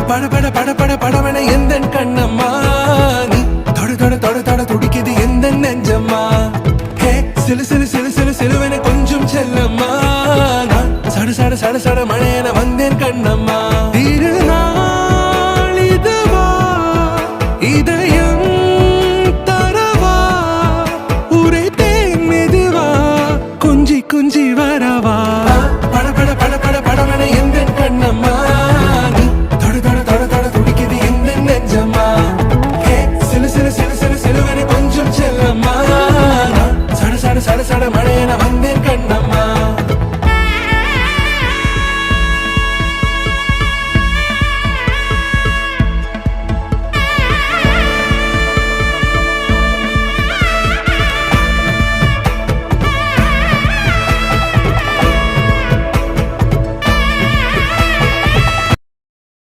பட பட பட பட படவன எந்த கண்ணம்மா நீ தொட தொட தொட தொட துடிக்குது எந்த நெஞ்சம்மா ஹே சிலு சிலு சிலு சிலு சிலுவன கொஞ்சம் செல்லம்மா நான் சட சட சட சட மழையன வந்தேன் கண்ணம்மா